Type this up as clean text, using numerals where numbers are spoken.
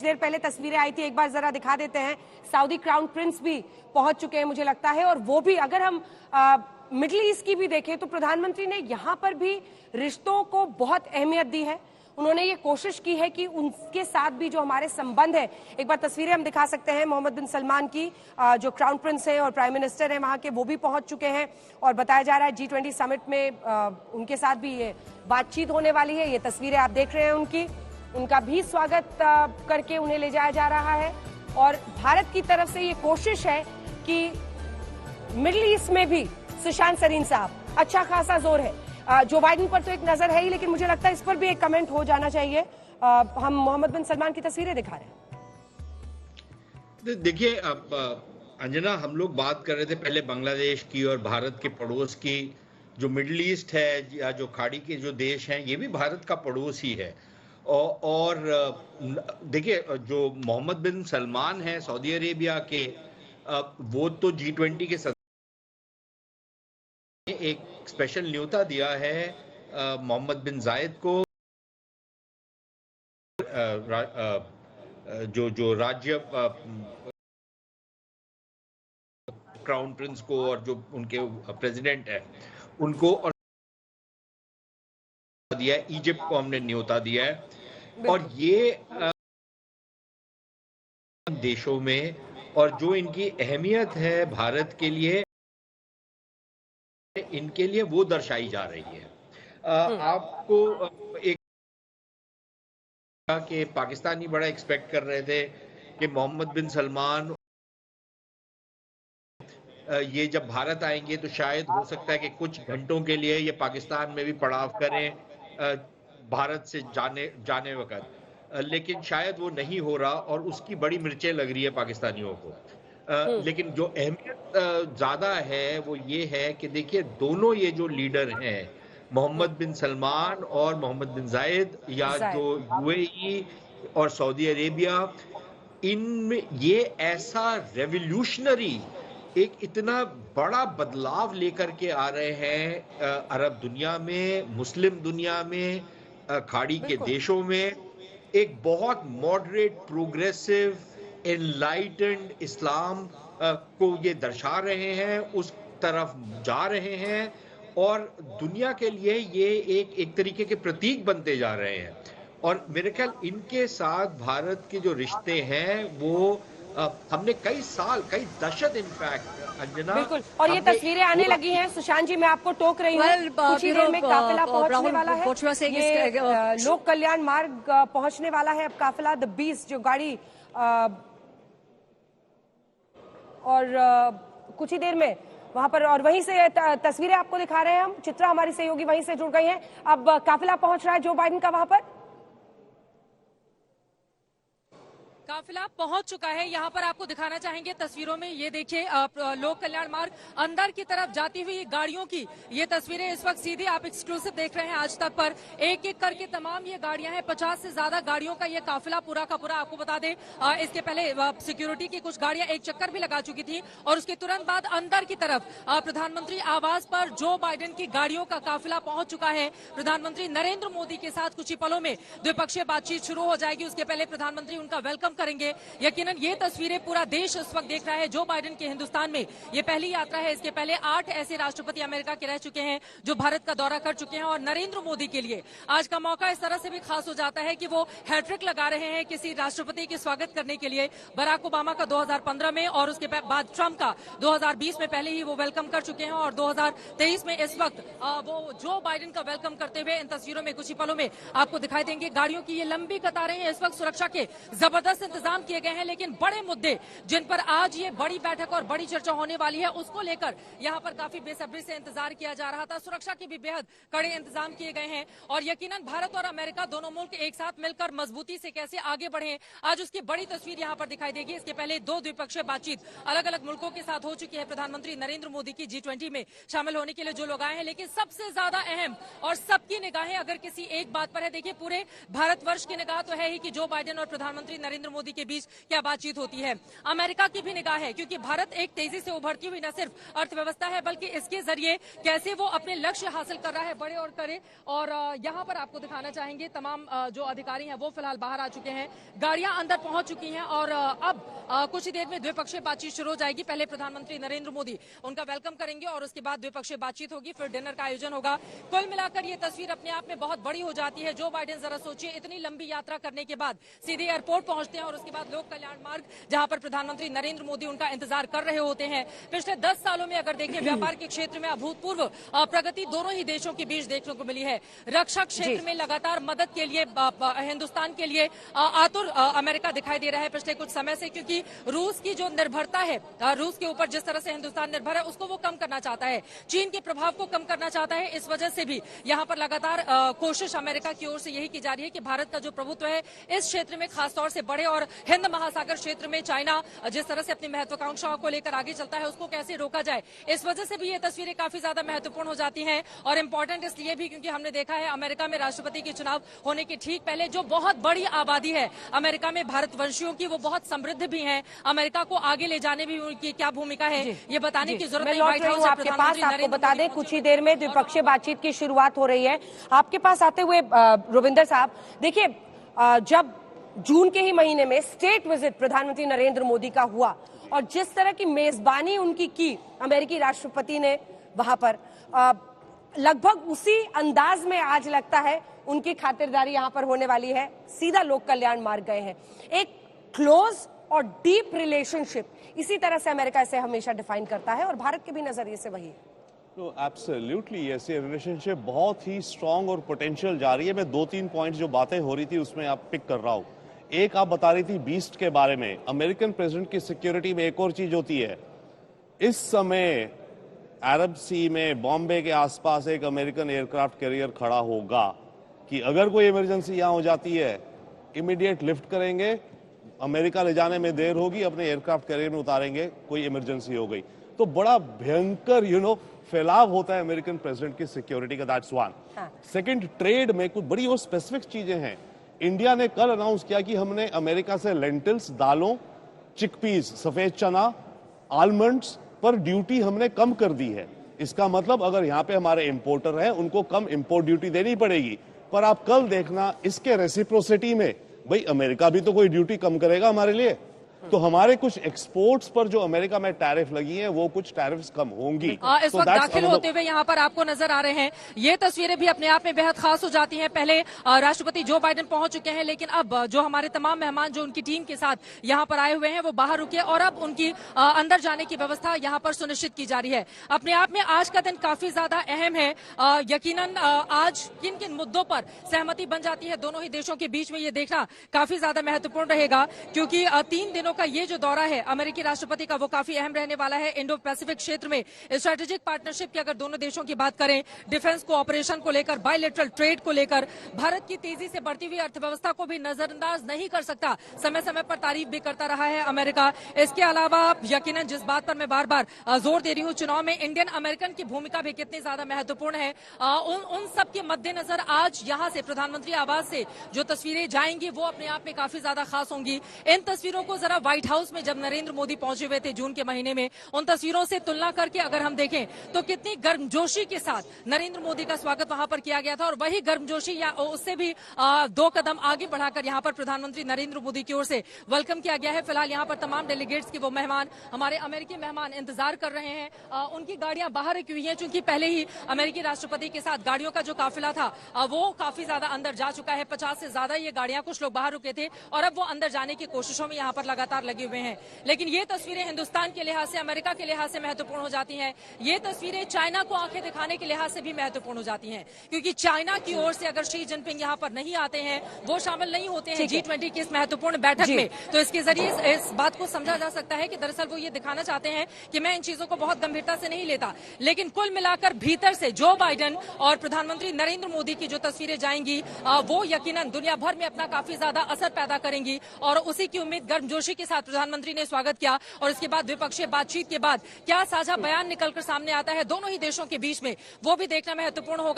देर पहले तस्वीरें आई थी, एक बार जरा दिखा देते हैं। सऊदी क्राउन प्रिंस भी पहुंच चुके हैं मुझे लगता है, और वो भी अगर हम मिडिल ईस्ट की भी देखें तो प्रधानमंत्री ने यहां पर भी रिश्तों को बहुत अहमियत दी है। उन्होंने ये कोशिश की है कि उनके साथ भी जो हमारे संबंध है, एक बार तस्वीरें हम दिखा सकते हैं मोहम्मद बिन सलमान की, जो क्राउन प्रिंस हैं और प्राइम मिनिस्टर हैं वहां के, वो भी पहुंच चुके हैं। और बताया जा रहा है G20 समिट में उनके साथ भी ये बातचीत होने वाली है। ये तस्वीरें आप देख रहे हैं उनका भी स्वागत करके उन्हें ले जाया जा रहा है। और भारत की तरफ से ये कोशिश है कि मिडिल ईस्ट में भी सुशांत सरीन साहब, अच्छा खासा जोर है। जो बाइडेन पर तो एक नजर है ही, लेकिन मुझे लगता है इस पर भी एक कमेंट हो जाना चाहिए। हम मोहम्मद बिन सलमान की तस्वीरें दिखा रहे हैं। देखिए अंजना, हम लोग बात कर रहे थे पहले बांग्लादेश की और भारत के पड़ोस की। जो मिडिल ईस्ट है या जो खाड़ी के जो देश हैं, ये भी भारत का पड़ोस ही है। और देखिए, जो मोहम्मद बिन सलमान है सऊदी अरेबिया के, वो तो G20 के सदस्य, एक स्पेशल न्योता दिया है मोहम्मद बिन जायद को, जो राज्य क्राउन प्रिंस को और जो उनके प्रेसिडेंट है उनको, और दिया है। इजिप्ट को हमने न्योता दिया है। और ये देशों में, और जो इनकी अहमियत है भारत के लिए, इनके लिए वो दर्शाई जा रही है। आपको एक कि पाकिस्तानी बड़ा एक्सपेक्ट कर रहे थे कि मोहम्मद बिन सलमान ये जब भारत आएंगे तो शायद हो सकता है कि कुछ घंटों के लिए ये पाकिस्तान में भी पड़ाव करें भारत से जाने वक्त, लेकिन शायद वो नहीं हो रहा और उसकी बड़ी मिर्चें लग रही है पाकिस्तानियों को। लेकिन जो अहमियत ज्यादा है वो ये है कि देखिए, दोनों ये जो लीडर हैं, मोहम्मद बिन सलमान और मोहम्मद बिन जायद, या जो UAE और सऊदी अरेबिया, इनमें ये ऐसा रेवोल्यूशनरी एक इतना बड़ा बदलाव लेकर के आ रहे हैं अरब दुनिया में, मुस्लिम दुनिया में, खाड़ी के देशों में। एक बहुत मॉडरेट, प्रोग्रेसिव, एनलाइटेंड इस्लाम को ये दर्शा रहे हैं, उस तरफ जा रहे हैं, और दुनिया के लिए ये एक तरीके के प्रतीक बनते जा रहे हैं। और मेरे ख्याल इनके साथ भारत के जो रिश्ते हैं वो हमने कई साल, कई दशक, इनफैक्ट अंजना, बिल्कुल। और ये तस्वीरें आने लगी हैं। सुशांत जी, मैं आपको टोक रही हूँ, कुछ ही देर में काफिला पहुंचने वाला है। ये लोक कल्याण मार्ग पहुंचने वाला है अब काफिला, द 20 जो गाड़ी, और कुछ ही देर में वहां पर, और वहीं से तस्वीरें आपको दिखा रहे हैं हम। चित्रा हमारी सहयोगी वहीं से जुड़ गई हैं। अब काफिला पहुंच रहा है जो बाइडेन का वहां पर। काफिला पहुंच चुका है, यहाँ पर आपको दिखाना चाहेंगे तस्वीरों में। ये देखिए, लोक कल्याण मार्ग अंदर की तरफ जाती हुई गाड़ियों की ये तस्वीरें इस वक्त सीधे आप एक्सक्लूसिव देख रहे हैं आज तक पर। एक एक करके तमाम ये गाड़ियां हैं, 50 से ज्यादा गाड़ियों का ये काफिला पूरा का पूरा। आपको बता दें, इसके पहले सिक्योरिटी की कुछ गाड़ियां एक चक्कर भी लगा चुकी थी, और उसके तुरंत बाद अंदर की तरफ प्रधानमंत्री आवास पर जो बाइडेन की गाड़ियों का काफिला पहुंच चुका है। प्रधानमंत्री नरेंद्र मोदी के साथ कुछ ही पलों में द्विपक्षीय बातचीत शुरू हो जाएगी। उसके पहले प्रधानमंत्री उनका वेलकम करेंगे। यकीनन ये तस्वीरें पूरा देश इस वक्त देख रहा है। जो बाइडेन के हिंदुस्तान में ये पहली यात्रा है। इसके पहले 8 ऐसे राष्ट्रपति अमेरिका के रह चुके हैं जो भारत का दौरा कर चुके हैं, और नरेंद्र मोदी के लिए आज का मौका इस तरह से भी खास हो जाता है कि वो हैट्रिक लगा रहे हैं किसी राष्ट्रपति के स्वागत करने के लिए। बराक ओबामा का 2015 में, और उसके बाद ट्रंप का 2020 में पहले ही वो वेलकम कर चुके हैं, और 2023 में इस वक्त वो जो बाइडेन का वेलकम करते हुए इन तस्वीरों में कुछ ही पलों में आपको दिखाई देंगे। गाड़ियों की ये लंबी कतारें हैं। इस वक्त सुरक्षा के जबरदस्त इंतजाम किए गए हैं, लेकिन बड़े मुद्दे जिन पर आज ये बड़ी बैठक और बड़ी चर्चा होने वाली है, उसको लेकर यहाँ पर काफी बेसब्री से इंतजार किया जा रहा था। सुरक्षा के भी बेहद कड़े इंतजाम किए गए हैं, और यकीनन भारत और अमेरिका दोनों मुल्क एक साथ मिलकर मजबूती से कैसे आगे बढ़े, आज उसकी बड़ी तस्वीर यहाँ पर दिखाई देगी। इसके पहले 2 द्विपक्षीय बातचीत अलग अलग मुल्कों के साथ हो चुकी है। प्रधानमंत्री नरेंद्र मोदी की G20 में शामिल होने के लिए जो लोग आए हैं, लेकिन सबसे ज्यादा अहम और सबकी निगाहें अगर किसी एक बात पर है, देखिए पूरे भारतवर्ष की निगाह तो है ही कि जो बाइडेन और प्रधानमंत्री नरेंद्र मोदी के बीच क्या बातचीत होती है। अमेरिका की भी निगाह है, क्योंकि भारत एक तेजी से उभरती हुई न सिर्फ अर्थव्यवस्था है, बल्कि इसके जरिए कैसे वो अपने लक्ष्य हासिल कर रहा है, बड़े और करे। और यहाँ पर आपको दिखाना चाहेंगे तमाम जो अधिकारी हैं वो फिलहाल बाहर आ चुके हैं, गाड़ियां अंदर पहुंच चुकी हैं और अब कुछ ही देर में द्विपक्षीय बातचीत शुरू हो जाएगी। पहले प्रधानमंत्री नरेंद्र मोदी उनका वेलकम करेंगे और उसके बाद द्विपक्षीय बातचीत होगी, फिर डिनर का आयोजन होगा। कुल मिलाकर ये तस्वीर अपने आप में बहुत बड़ी हो जाती है। जो बाइडेन जरा सोचिए, इतनी लंबी यात्रा करने के बाद सीधे एयरपोर्ट पहुंचते हैं और उसके बाद लोक कल्याण मार्ग, जहां पर प्रधानमंत्री नरेंद्र मोदी उनका इंतजार कर रहे होते हैं। पिछले 10 सालों में अगर देखें, व्यापार के क्षेत्र में अभूतपूर्व प्रगति दोनों ही देशों के बीच देखने को मिली है। रक्षा क्षेत्र में लगातार मदद के लिए हिंदुस्तान के लिए आतुर अमेरिका दिखाई दे रहा है पिछले कुछ समय से, क्योंकि रूस की जो निर्भरता है, रूस के ऊपर जिस तरह से हिंदुस्तान निर्भर है, उसको वो कम करना चाहता है, चीन के प्रभाव को कम करना चाहता है। इस वजह से भी यहाँ पर लगातार कोशिश अमेरिका की ओर से यही की जा रही है कि भारत का जो प्रभुत्व है इस क्षेत्र में खासतौर से बढ़े और हिंद महासागर क्षेत्र में चाइना जिस तरह से अपनी महत्वाकांक्षाओं को लेकर आगे चलता है उसको कैसे रोका जाए। इस वजह से भी ये तस्वीरें काफी ज्यादा महत्वपूर्ण हो जाती हैं और इम्पोर्टेंट इसलिए भी क्योंकि हमने देखा है अमेरिका में राष्ट्रपति के चुनाव होने के ठीक पहले जो बहुत बड़ी आबादी है अमेरिका में भारतवंशियों की, वो बहुत समृद्ध भी है। अमेरिका को आगे ले जाने में उनकी क्या भूमिका है ये बताने की जरूरत नहीं। व्हाइट हाउस आपके पास आपको बता दें कुछ ही देर में द्विपक्षीय बातचीत की शुरुआत हो रही है। आपके पास आते हुए रुविंदर साहब, देखिए जब जून के ही महीने में स्टेट विजिट प्रधानमंत्री नरेंद्र मोदी का हुआ और जिस तरह की मेजबानी उनकी की अमेरिकी राष्ट्रपति ने वहां पर, लगभग उसी अंदाज में आज लगता है उनकी खातिरदारी यहां पर होने वाली है। सीधा लोक कल्याण मार्ग गए हैं। एक क्लोज और डीप रिलेशनशिप, इसी तरह से अमेरिका इसे हमेशा डिफाइन करता है और भारत के भी नजरिए से वही है। तो एब्सोल्युटली ऐसे रिलेशनशिप बहुत ही स्ट्रांग और पोटेंशियल जा रही है। मैं 2-3 पॉइंट जो बातें हो रही थी उसमें आप पिक कर रहा हूं। एक आप बता रही थी बीस्ट के बारे में। अमेरिकन प्रेसिडेंट की सिक्योरिटी में एक और चीज होती है। इस समय अरब सी में बॉम्बे के आसपास एक अमेरिकन एयरक्राफ्ट कैरियर खड़ा होगा कि अगर कोई इमरजेंसी यहां हो जाती है इमीडिएट लिफ्ट करेंगे, अमेरिका ले जाने में देर होगी, अपने एयरक्राफ्ट कैरियर में उतारेंगे, कोई इमरजेंसी हो गई। तो बड़ा भयंकर फैलाव होता है अमेरिकन प्रेसिडेंट की सिक्योरिटी का। That's one. सेकंड, ट्रेड में कुछ बड़ी और स्पेसिफिक चीजें हैं। इंडिया ने कल अनाउंस किया कि हमने अमेरिका से लेंटिल्स, दालों, चिकपीस, सफेद चना, आलमंड्स पर ड्यूटी हमने कम कर दी है। इसका मतलब अगर यहाँ पे हमारे इंपोर्टर हैं उनको कम इंपोर्ट ड्यूटी देनी पड़ेगी। पर आप कल देखना इसके रेसिप्रोसिटी में भाई अमेरिका भी तो कोई ड्यूटी कम करेगा हमारे लिए। तो हमारे कुछ एक्सपोर्ट्स पर जो अमेरिका में टैरिफ लगी है वो कुछ टैरिफ्स कम होंगी। इस वक्त दाखिल होते हुए यहाँ पर आपको नजर आ रहे हैं ये तस्वीरें भी अपने आप में बेहद खास हो जाती हैं। पहले राष्ट्रपति जो बाइडेन पहुंच चुके हैं, लेकिन अब जो हमारे तमाम मेहमान जो उनकी टीम के साथ यहाँ पर आए हुए हैं वो बाहर रुके और अब उनकी अंदर जाने की व्यवस्था यहाँ पर सुनिश्चित की जा रही है। अपने आप में आज का दिन काफी ज्यादा अहम है। यकीनन आज किन किन मुद्दों पर सहमति बन जाती है दोनों ही देशों के बीच में ये देखना काफी ज्यादा महत्वपूर्ण रहेगा, क्योंकि 3 दिनों का ये जो दौरा है अमेरिकी राष्ट्रपति का वो काफी अहम रहने वाला है। इंडो पैसिफिक क्षेत्र में स्ट्रेटेजिक पार्टनरशिप की अगर दोनों देशों की बात करें, डिफेंस कोऑपरेशन को लेकर, बायलैटरल ट्रेड को लेकर, भारत की तेजी से बढ़ती हुई अर्थव्यवस्था को भी नजरअंदाज नहीं कर सकता, समय समय पर तारीफ भी करता रहा है अमेरिका। इसके अलावा यकीनन जिस बात पर मैं बार बार जोर दे रही हूँ, चुनाव में इंडियन अमेरिकन की भूमिका भी कितनी ज्यादा महत्वपूर्ण है, उन सब के मद्देनजर आज यहाँ से प्रधानमंत्री आवास से जो तस्वीरें जाएंगी वो अपने आप में काफी ज्यादा खास होंगी। इन तस्वीरों को जरा व्हाइट हाउस में जब नरेंद्र मोदी पहुंचे हुए थे जून के महीने में, उन तस्वीरों से तुलना करके अगर हम देखें तो कितनी गर्मजोशी के साथ नरेंद्र मोदी का स्वागत वहां पर किया गया था और वही गर्मजोशी या उससे भी 2 कदम आगे बढ़ाकर यहां पर प्रधानमंत्री नरेंद्र मोदी की ओर से वेलकम किया गया है। फिलहाल यहां पर तमाम डेलीगेट्स के वो मेहमान, हमारे अमेरिकी मेहमान इंतजार कर रहे हैं। उनकी गाड़ियां बाहर रुकी हुई हैं, चूंकि पहले ही अमेरिकी राष्ट्रपति के साथ गाड़ियों का जो काफिला था वो काफी ज्यादा अंदर जा चुका है। 50 से ज्यादा ये गाड़ियां, कुछ लोग बाहर रुके थे और अब वो अंदर जाने की कोशिशों में यहाँ पर लगातार लगे हुए हैं। लेकिन ये तस्वीरें हिंदुस्तान के लिहाज से, अमेरिका के लिहाज से महत्वपूर्ण हो जाती हैं। ये तस्वीरें चाइना को आंखें दिखाने के लिहाज से भी महत्वपूर्ण हो जाती हैं, क्योंकि चाइना की ओर से अगर शी जिनपिंग यहाँ पर नहीं आते हैं, वो शामिल नहीं होते हैं G20 की इस महत्वपूर्ण बैठक में, तो इसके जरिए इस बात को समझा जा सकता है कि दरअसल वो ये दिखाना चाहते हैं कि मैं इन चीजों को बहुत गंभीरता से नहीं लेता। लेकिन कुल मिलाकर भीतर से जो बाइडेन और प्रधानमंत्री नरेंद्र मोदी की जो तस्वीरें जाएंगी वो यकीनन दुनिया भर में अपना काफी ज्यादा असर पैदा करेंगी और उसी की उम्मीद गर्मजोशी के साथ प्रधानमंत्री ने स्वागत किया। और इसके बाद द्विपक्षीय बातचीत के बाद क्या साझा बयान निकलकर सामने आता है दोनों ही देशों के बीच में, वो भी देखना महत्वपूर्ण होगा।